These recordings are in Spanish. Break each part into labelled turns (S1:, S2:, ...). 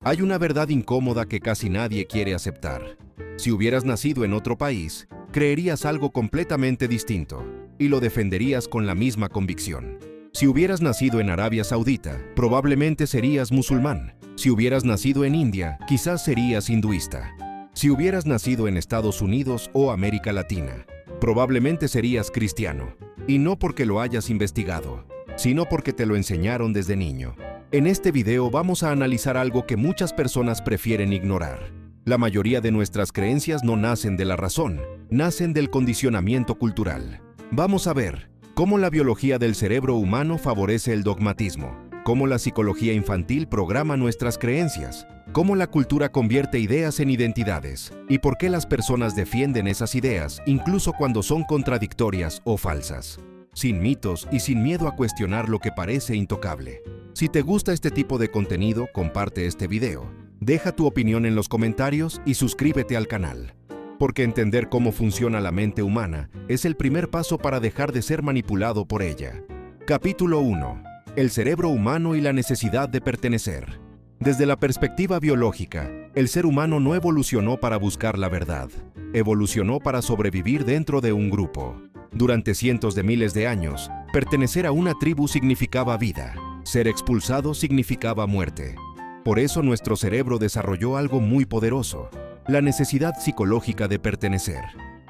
S1: Hay una verdad incómoda que casi nadie quiere aceptar. Si hubieras nacido en otro país, creerías algo completamente distinto y lo defenderías con la misma convicción. Si hubieras nacido en Arabia Saudita, probablemente serías musulmán. Si hubieras nacido en India, quizás serías hinduista. Si hubieras nacido en Estados Unidos o América Latina, probablemente serías cristiano. Y no porque lo hayas investigado, sino porque te lo enseñaron desde niño. En este video vamos a analizar algo que muchas personas prefieren ignorar. La mayoría de nuestras creencias no nacen de la razón, nacen del condicionamiento cultural. Vamos a ver cómo la biología del cerebro humano favorece el dogmatismo, cómo la psicología infantil programa nuestras creencias, cómo la cultura convierte ideas en identidades y por qué las personas defienden esas ideas incluso cuando son contradictorias o falsas. Sin mitos y sin miedo a cuestionar lo que parece intocable. Si te gusta este tipo de contenido, comparte este video. Deja tu opinión en los comentarios y suscríbete al canal. Porque entender cómo funciona la mente humana es el primer paso para dejar de ser manipulado por ella. Capítulo 1. El cerebro humano y la necesidad de pertenecer. Desde la perspectiva biológica, el ser humano no evolucionó para buscar la verdad. Evolucionó para sobrevivir dentro de un grupo. Durante cientos de miles de años, pertenecer a una tribu significaba vida. Ser expulsado significaba muerte. Por eso nuestro cerebro desarrolló algo muy poderoso, la necesidad psicológica de pertenecer.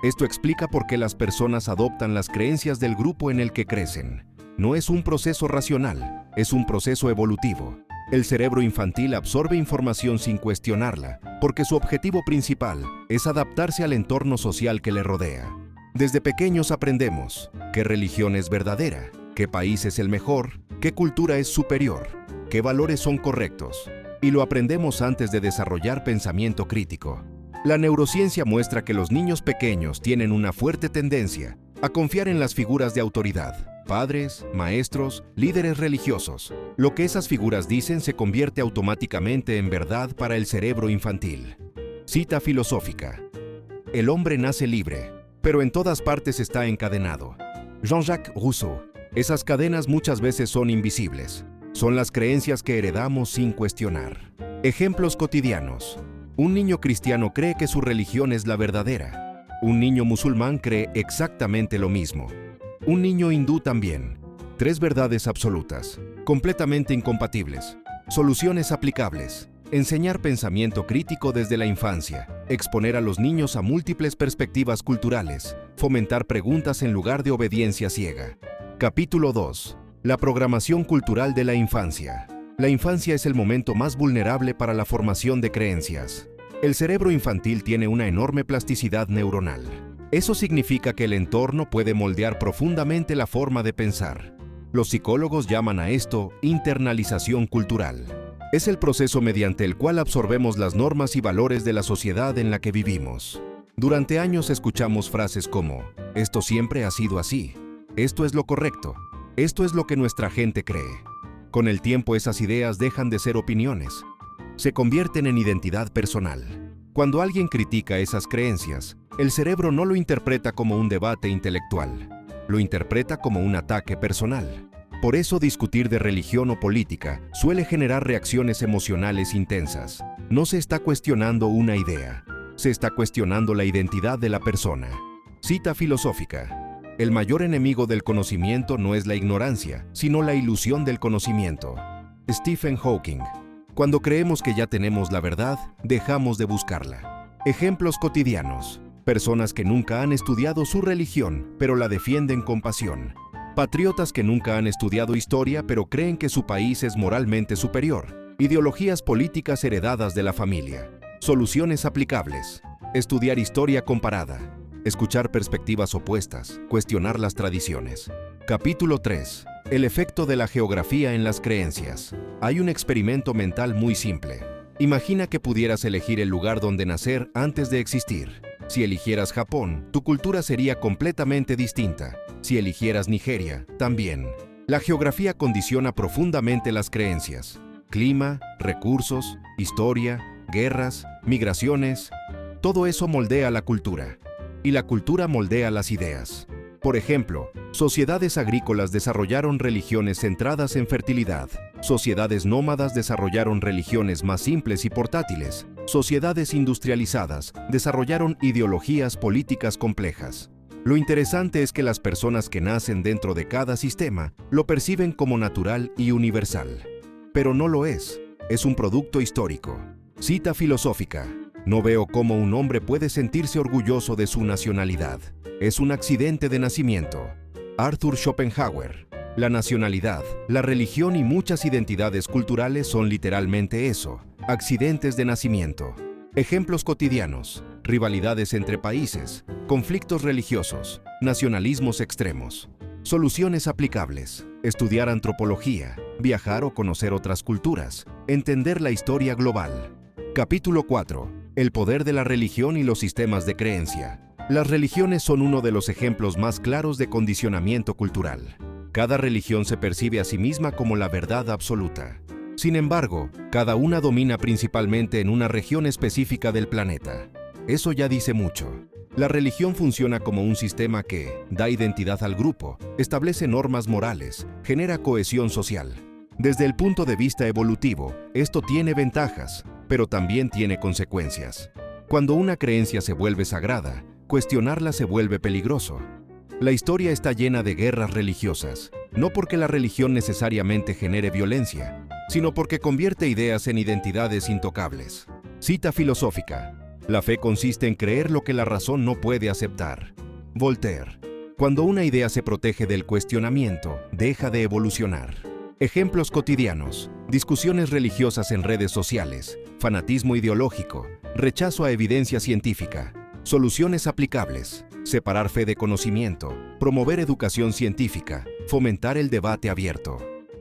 S1: Esto explica por qué las personas adoptan las creencias del grupo en el que crecen. No es un proceso racional, es un proceso evolutivo. El cerebro infantil absorbe información sin cuestionarla, porque su objetivo principal es adaptarse al entorno social que le rodea. Desde pequeños aprendemos qué religión es verdadera, qué país es el mejor, qué cultura es superior, qué valores son correctos. Y lo aprendemos antes de desarrollar pensamiento crítico. La neurociencia muestra que los niños pequeños tienen una fuerte tendencia a confiar en las figuras de autoridad, padres, maestros, líderes religiosos. Lo que esas figuras dicen se convierte automáticamente en verdad para el cerebro infantil. Cita filosófica. El hombre nace libre, pero en todas partes está encadenado. Jean-Jacques Rousseau. Esas cadenas muchas veces son invisibles. Son las creencias que heredamos sin cuestionar. Ejemplos cotidianos. Un niño cristiano cree que su religión es la verdadera. Un niño musulmán cree exactamente lo mismo. Un niño hindú también. Tres verdades absolutas, completamente incompatibles. Soluciones aplicables. Enseñar pensamiento crítico desde la infancia. Exponer a los niños a múltiples perspectivas culturales. Fomentar preguntas en lugar de obediencia ciega. Capítulo 2. La programación cultural de la infancia. La infancia es el momento más vulnerable para la formación de creencias. El cerebro infantil tiene una enorme plasticidad neuronal. Eso significa que el entorno puede moldear profundamente la forma de pensar. Los psicólogos llaman a esto internalización cultural. Es el proceso mediante el cual absorbemos las normas y valores de la sociedad en la que vivimos. Durante años escuchamos frases como, esto siempre ha sido así, esto es lo correcto. Esto es lo que nuestra gente cree. Con el tiempo esas ideas dejan de ser opiniones. Se convierten en identidad personal. Cuando alguien critica esas creencias, el cerebro no lo interpreta como un debate intelectual. Lo interpreta como un ataque personal. Por eso discutir de religión o política suele generar reacciones emocionales intensas. No se está cuestionando una idea. Se está cuestionando la identidad de la persona. Cita filosófica. El mayor enemigo del conocimiento no es la ignorancia, sino la ilusión del conocimiento. Stephen Hawking. Cuando creemos que ya tenemos la verdad, dejamos de buscarla. Ejemplos cotidianos. Personas que nunca han estudiado su religión, pero la defienden con pasión. Patriotas que nunca han estudiado historia, pero creen que su país es moralmente superior. Ideologías políticas heredadas de la familia. Soluciones aplicables. Estudiar historia comparada. Escuchar perspectivas opuestas, cuestionar las tradiciones. Capítulo 3. El efecto de la geografía en las creencias. Hay un experimento mental muy simple. Imagina que pudieras elegir el lugar donde nacer antes de existir. Si eligieras Japón, tu cultura sería completamente distinta. Si eligieras Nigeria, también. La geografía condiciona profundamente las creencias. Clima, recursos, historia, guerras, migraciones. Todo eso moldea la cultura. Y la cultura moldea las ideas. Por ejemplo, sociedades agrícolas desarrollaron religiones centradas en fertilidad. Sociedades nómadas desarrollaron religiones más simples y portátiles. Sociedades industrializadas desarrollaron ideologías políticas complejas. Lo interesante es que las personas que nacen dentro de cada sistema lo perciben como natural y universal. Pero no lo es. Es un producto histórico. Cita filosófica. No veo cómo un hombre puede sentirse orgulloso de su nacionalidad. Es un accidente de nacimiento. Arthur Schopenhauer. La nacionalidad, la religión y muchas identidades culturales son literalmente eso, accidentes de nacimiento. Ejemplos cotidianos: rivalidades entre países, conflictos religiosos, nacionalismos extremos. Soluciones aplicables: estudiar antropología, viajar o conocer otras culturas, entender la historia global. Capítulo 4. El poder de la religión y los sistemas de creencia. Las religiones son uno de los ejemplos más claros de condicionamiento cultural. Cada religión se percibe a sí misma como la verdad absoluta. Sin embargo, cada una domina principalmente en una región específica del planeta. Eso ya dice mucho. La religión funciona como un sistema que da identidad al grupo, establece normas morales, genera cohesión social. Desde el punto de vista evolutivo, esto tiene ventajas, pero también tiene consecuencias. Cuando una creencia se vuelve sagrada, cuestionarla se vuelve peligroso. La historia está llena de guerras religiosas, no porque la religión necesariamente genere violencia, sino porque convierte ideas en identidades intocables. Cita filosófica. La fe consiste en creer lo que la razón no puede aceptar. Voltaire. Cuando una idea se protege del cuestionamiento, deja de evolucionar. Ejemplos cotidianos: discusiones religiosas en redes sociales, fanatismo ideológico, rechazo a evidencia científica. Soluciones aplicables: separar fe de conocimiento, promover educación científica, fomentar el debate abierto.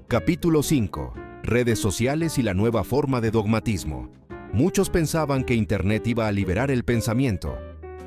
S1: Capítulo 5. Redes sociales y la nueva forma de dogmatismo. Muchos pensaban que Internet iba a liberar el pensamiento,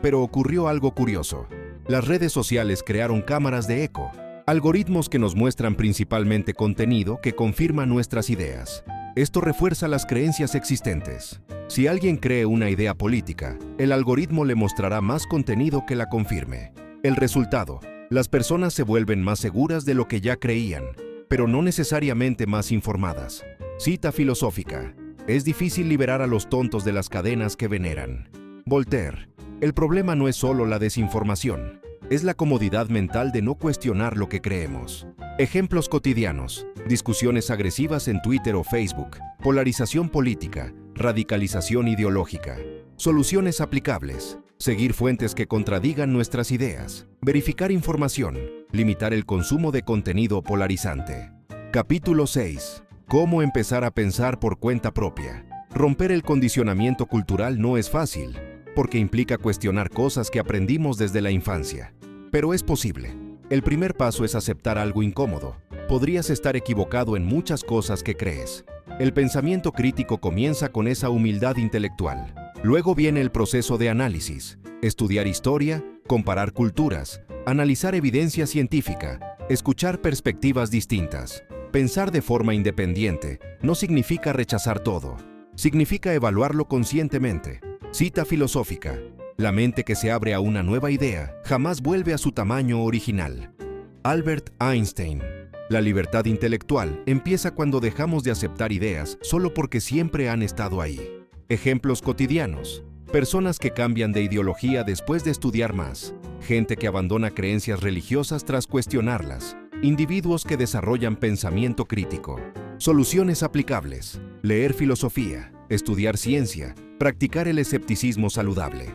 S1: pero ocurrió algo curioso. Las redes sociales crearon cámaras de eco, algoritmos que nos muestran principalmente contenido que confirma nuestras ideas. Esto refuerza las creencias existentes. Si alguien cree una idea política, el algoritmo le mostrará más contenido que la confirme. El resultado: las personas se vuelven más seguras de lo que ya creían, pero no necesariamente más informadas. Cita filosófica. Es difícil liberar a los tontos de las cadenas que veneran. Voltaire. El problema no es solo la desinformación, es la comodidad mental de no cuestionar lo que creemos. Ejemplos cotidianos: discusiones agresivas en Twitter o Facebook, polarización política, radicalización ideológica. Soluciones aplicables: seguir fuentes que contradigan nuestras ideas, verificar información, limitar el consumo de contenido polarizante. Capítulo 6. ¿Cómo empezar a pensar por cuenta propia? Romper el condicionamiento cultural no es fácil, porque implica cuestionar cosas que aprendimos desde la infancia. Pero es posible. El primer paso es aceptar algo incómodo. Podrías estar equivocado en muchas cosas que crees. El pensamiento crítico comienza con esa humildad intelectual. Luego viene el proceso de análisis: estudiar historia, comparar culturas, analizar evidencia científica, escuchar perspectivas distintas. Pensar de forma independiente no significa rechazar todo, significa evaluarlo conscientemente. Cita filosófica. La mente que se abre a una nueva idea jamás vuelve a su tamaño original. Albert Einstein. La libertad intelectual empieza cuando dejamos de aceptar ideas solo porque siempre han estado ahí. Ejemplos cotidianos: personas que cambian de ideología después de estudiar más, gente que abandona creencias religiosas tras cuestionarlas, individuos que desarrollan pensamiento crítico. Soluciones aplicables: leer filosofía, estudiar ciencia, practicar el escepticismo saludable.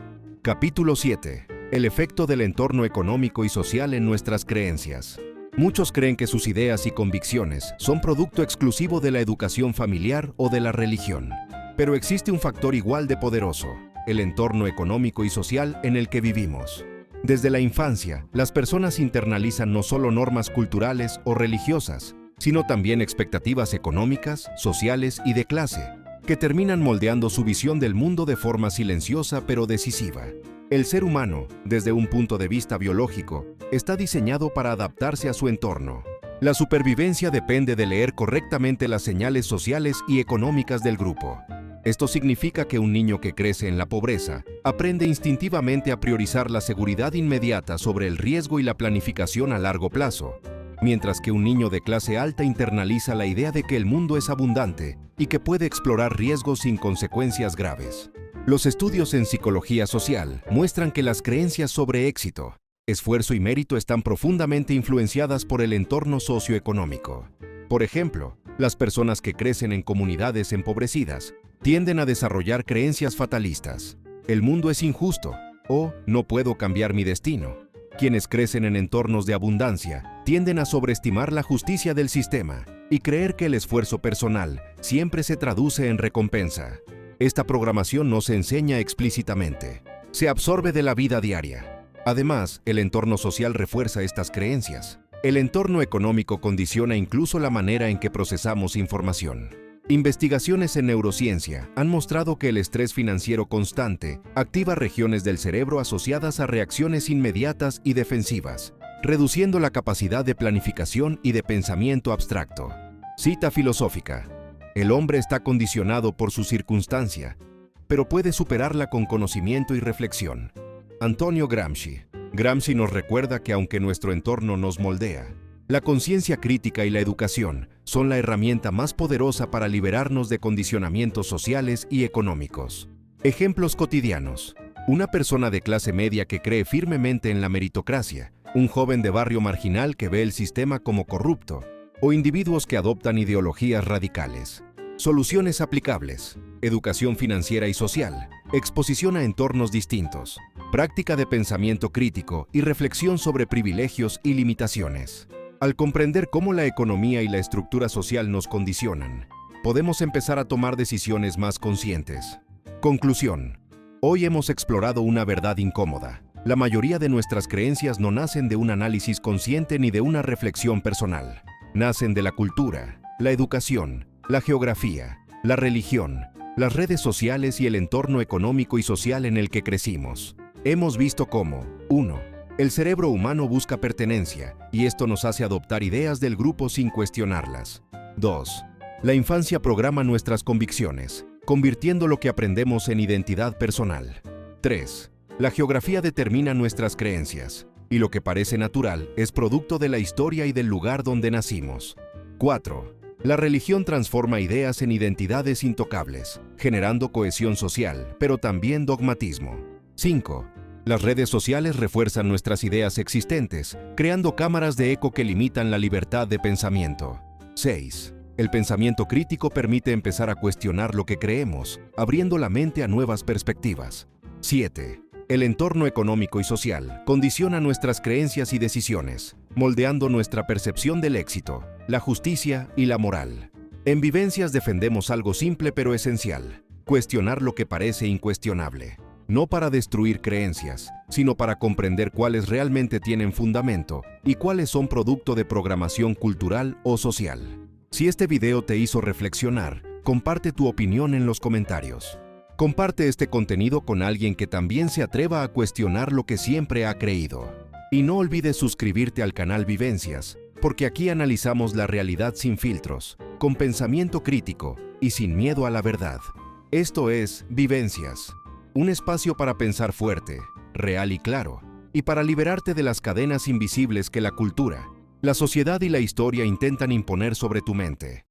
S1: Capítulo 7. El efecto del entorno económico y social en nuestras creencias. Muchos creen que sus ideas y convicciones son producto exclusivo de la educación familiar o de la religión. Pero existe un factor igual de poderoso: el entorno económico y social en el que vivimos. Desde la infancia, las personas internalizan no solo normas culturales o religiosas, sino también expectativas económicas, sociales y de clase, que terminan moldeando su visión del mundo de forma silenciosa pero decisiva. El ser humano, desde un punto de vista biológico, está diseñado para adaptarse a su entorno. La supervivencia depende de leer correctamente las señales sociales y económicas del grupo. Esto significa que un niño que crece en la pobreza aprende instintivamente a priorizar la seguridad inmediata sobre el riesgo y la planificación a largo plazo. mientras que un niño de clase alta internaliza la idea de que el mundo es abundante y que puede explorar riesgos sin consecuencias graves. Los estudios en psicología social muestran que las creencias sobre éxito, esfuerzo y mérito están profundamente influenciadas por el entorno socioeconómico. Por ejemplo, las personas que crecen en comunidades empobrecidas tienden a desarrollar creencias fatalistas. El mundo es injusto o no puedo cambiar mi destino. Quienes crecen en entornos de abundancia tienden a sobreestimar la justicia del sistema y creer que el esfuerzo personal siempre se traduce en recompensa. Esta programación no se enseña explícitamente, se absorbe de la vida diaria. Además, el entorno social refuerza estas creencias. El entorno económico condiciona incluso la manera en que procesamos información. Investigaciones en neurociencia han mostrado que el estrés financiero constante activa regiones del cerebro asociadas a reacciones inmediatas y defensivas, reduciendo la capacidad de planificación y de pensamiento abstracto. Cita filosófica: el hombre está condicionado por su circunstancia, pero puede superarla con conocimiento y reflexión. Antonio Gramsci. Gramsci nos recuerda que aunque nuestro entorno nos moldea, la conciencia crítica y la educación son la herramienta más poderosa para liberarnos de condicionamientos sociales y económicos. Ejemplos cotidianos. Una persona de clase media que cree firmemente en la meritocracia, un joven de barrio marginal que ve el sistema como corrupto, o individuos que adoptan ideologías radicales. Soluciones aplicables: educación financiera y social, exposición a entornos distintos, práctica de pensamiento crítico y reflexión sobre privilegios y limitaciones. Al comprender cómo la economía y la estructura social nos condicionan, podemos empezar a tomar decisiones más conscientes. Conclusión: hoy hemos explorado una verdad incómoda. La mayoría de nuestras creencias no nacen de un análisis consciente ni de una reflexión personal. Nacen de la cultura, la educación, la geografía, la religión, las redes sociales y el entorno económico y social en el que crecimos. Hemos visto cómo: 1. El cerebro humano busca pertenencia, y esto nos hace adoptar ideas del grupo sin cuestionarlas. 2. La infancia programa nuestras convicciones, convirtiendo lo que aprendemos en identidad personal. 3. La geografía determina nuestras creencias, y lo que parece natural es producto de la historia y del lugar donde nacimos. 4. La religión transforma ideas en identidades intocables, generando cohesión social, pero también dogmatismo. 5. Las redes sociales refuerzan nuestras ideas existentes, creando cámaras de eco que limitan la libertad de pensamiento. 6. El pensamiento crítico permite empezar a cuestionar lo que creemos, abriendo la mente a nuevas perspectivas. 7. El entorno económico y social condiciona nuestras creencias y decisiones, moldeando nuestra percepción del éxito, la justicia y la moral. En Vivencias defendemos algo simple pero esencial: cuestionar lo que parece incuestionable. No para destruir creencias, sino para comprender cuáles realmente tienen fundamento y cuáles son producto de programación cultural o social. Si este video te hizo reflexionar, comparte tu opinión en los comentarios. Comparte este contenido con alguien que también se atreva a cuestionar lo que siempre ha creído. Y no olvides suscribirte al canal Vivencias, porque aquí analizamos la realidad sin filtros, con pensamiento crítico y sin miedo a la verdad. Esto es Vivencias. Un espacio para pensar fuerte, real y claro, y para liberarte de las cadenas invisibles que la cultura, la sociedad y la historia intentan imponer sobre tu mente.